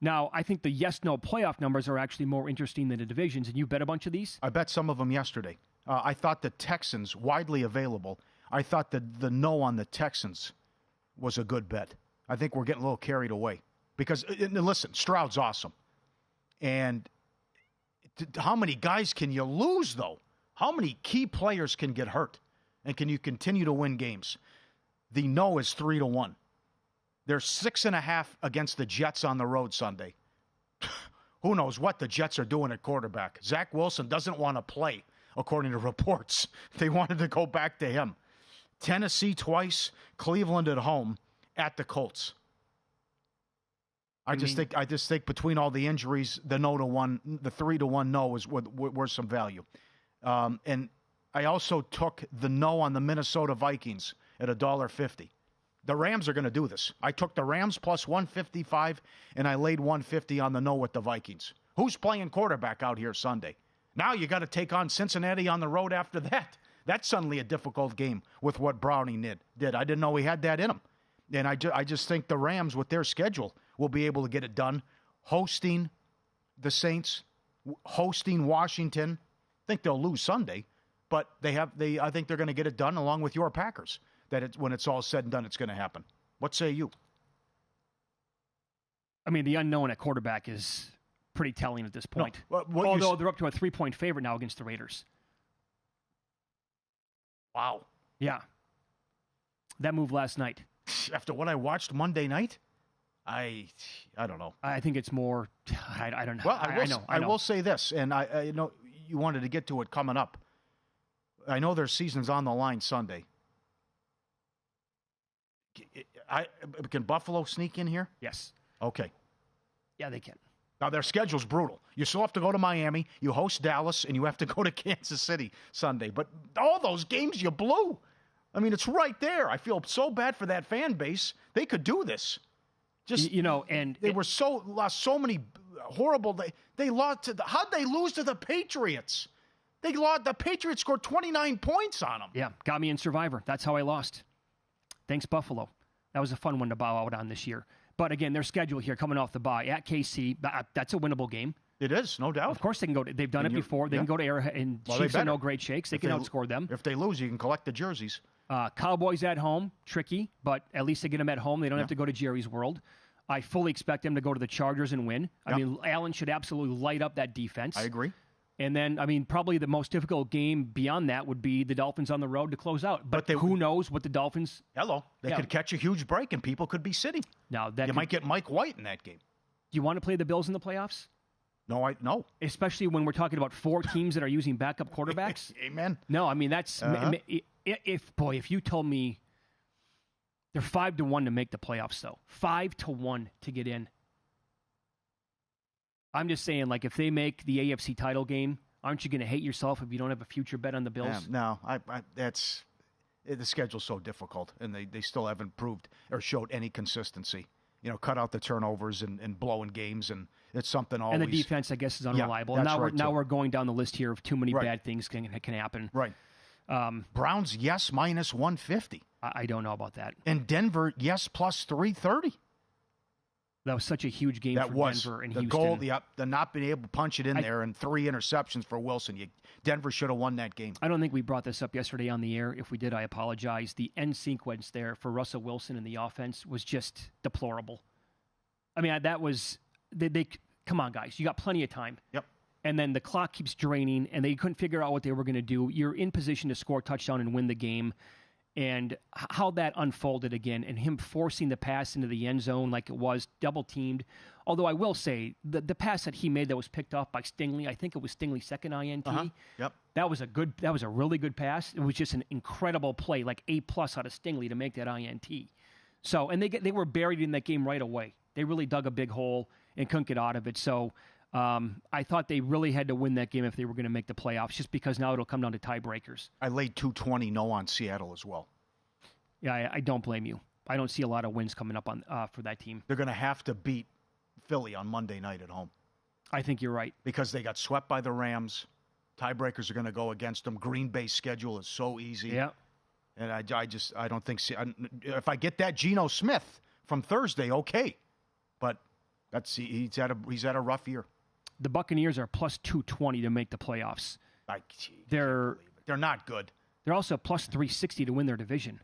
Now, I think the yes-no playoff numbers are actually more interesting than the divisions, and you bet a bunch of these? I bet some of them yesterday. I thought the Texans, widely available, I thought the no on the Texans was a good bet. I think we're getting a little carried away. Because, and listen, Stroud's awesome. And how many guys can you lose, though? How many key players can get hurt? And can you continue to win games? The no is 3-1. They're 6.5 against the Jets on the road Sunday. Who knows what the Jets are doing at quarterback. Zach Wilson doesn't want to play, according to reports. They wanted to go back to him. Tennessee twice, Cleveland at home, at the Colts. I just think between all the injuries, the 3-1 no is worth some value. And I also took the no on the Minnesota Vikings at $1.50. The Rams are going to do this. I took the Rams plus 155, and I laid 150 on the no with the Vikings. Who's playing quarterback out here Sunday? Now you got to take on Cincinnati on the road after that. That's suddenly a difficult game with what Browning did. I didn't know he had that in him. And I just think the Rams, with their schedule, will be able to get it done. Hosting the Saints, hosting Washington. I think they'll lose Sunday, but I think they're going to get it done along with your Packers. When it's all said and done, it's going to happen. What say you? I mean, the unknown at quarterback is pretty telling at this point. No, although they're up to a 3-point favorite now against the Raiders. Wow. Yeah. That move last night. After what I watched Monday night, I don't know. I think it's more. I don't know. Well, I will say this, and I know you wanted to get to it coming up. I know their season's on the line Sunday. Can Buffalo sneak in here? Yes. Okay. Yeah, they can. Now, their schedule's brutal. You still have to go to Miami, you host Dallas, and you have to go to Kansas City Sunday. But all those games you blew. I mean, it's right there. I feel so bad for that fan base. They could do this. Just, and they lost so many horrible. They lost to how'd they lose to the Patriots? The Patriots scored 29 points on them. Yeah, got me in Survivor. That's how I lost. Thanks, Buffalo. That was a fun one to bow out on this year. But again, their schedule here coming off the bye at KC, that's a winnable game. It is, no doubt. Of course they can go. They've done it before. They can go to Arrowhead, and Chiefs are no great shakes. They can outscore them. If they lose, you can collect the jerseys. Cowboys at home, tricky, but at least they get them at home. They don't have to go to Jerry's World. I fully expect them to go to the Chargers and win. I mean, Allen should absolutely light up that defense. I agree. And then, I mean, probably the most difficult game beyond that would be the Dolphins on the road to close out. But who knows what the Dolphins... They could catch a huge break and people could be sitting. Now might get Mike White in that game. Do you want to play the Bills in the playoffs? No. Especially when we're talking about 4 teams that are using backup quarterbacks? Amen. No, I mean, that's... If you told me they're 5-1 to make the playoffs, though. 5-1 to get in. I'm just saying, like, if they make the AFC title game, aren't you going to hate yourself if you don't have a future bet on the Bills? No, that's the schedule's so difficult, and they still haven't proved or showed any consistency. Cut out the turnovers and blowing games, and it's something always. And the defense, I guess, is unreliable. Yeah, now we're going down the list here of too many bad things can happen. Right. Browns, yes, minus 150. I don't know about that. And Denver, yes, plus 330. That was such a huge game for Denver and Houston. Goal, the not being able to punch it in there, and 3 interceptions for Wilson. Denver should have won that game. I don't think we brought this up yesterday on the air. If we did, I apologize. The end sequence there for Russell Wilson and the offense was just deplorable. I mean, that was they come on, guys. You got plenty of time. Yep. And then the clock keeps draining, and they couldn't figure out what they were going to do. You're in position to score a touchdown and win the game. And how that unfolded again, and him forcing the pass into the end zone like it was, double-teamed. Although I will say, the pass that he made that was picked off by Stingley, I think it was Stingley's second INT. Yep. That was a really good pass. It was just an incredible play, like A+ out of Stingley to make that INT. So, and they were buried in that game right away. They really dug a big hole and couldn't get out of it. So I thought they really had to win that game if they were going to make the playoffs, just because now it'll come down to tiebreakers. I laid 220 no on Seattle as well. Yeah, I don't blame you. I don't see a lot of wins coming up on for that team. They're going to have to beat Philly on Monday night at home. I think you're right. Because they got swept by the Rams. Tiebreakers are going to go against them. Green Bay's schedule is so easy. Yeah. And I don't think if I get that Geno Smith from Thursday, okay. But He's had a rough year. The Buccaneers are plus 220 to make the playoffs. They're not good. They're also plus 360 to win their division.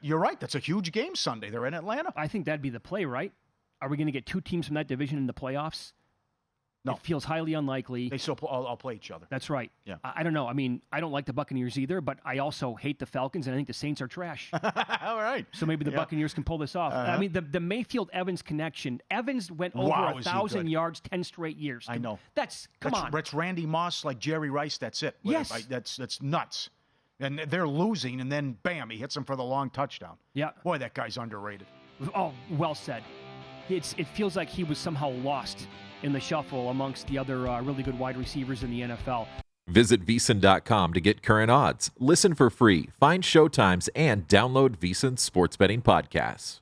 You're right. That's a huge game Sunday. They're in Atlanta. I think that'd be the play, right? Are we going to get two teams from that division in the playoffs? No. It feels highly unlikely. They still all play each other. That's right. Yeah. I don't know. I mean, I don't like the Buccaneers either, but I also hate the Falcons, and I think the Saints are trash. All right. So maybe the Buccaneers can pull this off. I mean, the Mayfield-Evans connection. Evans went over 1,000 yards 10 straight years. I know. Come on. That's Randy Moss like Jerry Rice. That's it. Yes. That's nuts. And they're losing, and then, bam, he hits them for the long touchdown. Yeah. Boy, that guy's underrated. Oh, well said. It feels like he was somehow lost in the shuffle amongst the other really good wide receivers in the NFL. Visit VSiN.com to get current odds, listen for free, find showtimes, and download VSiN sports betting podcasts.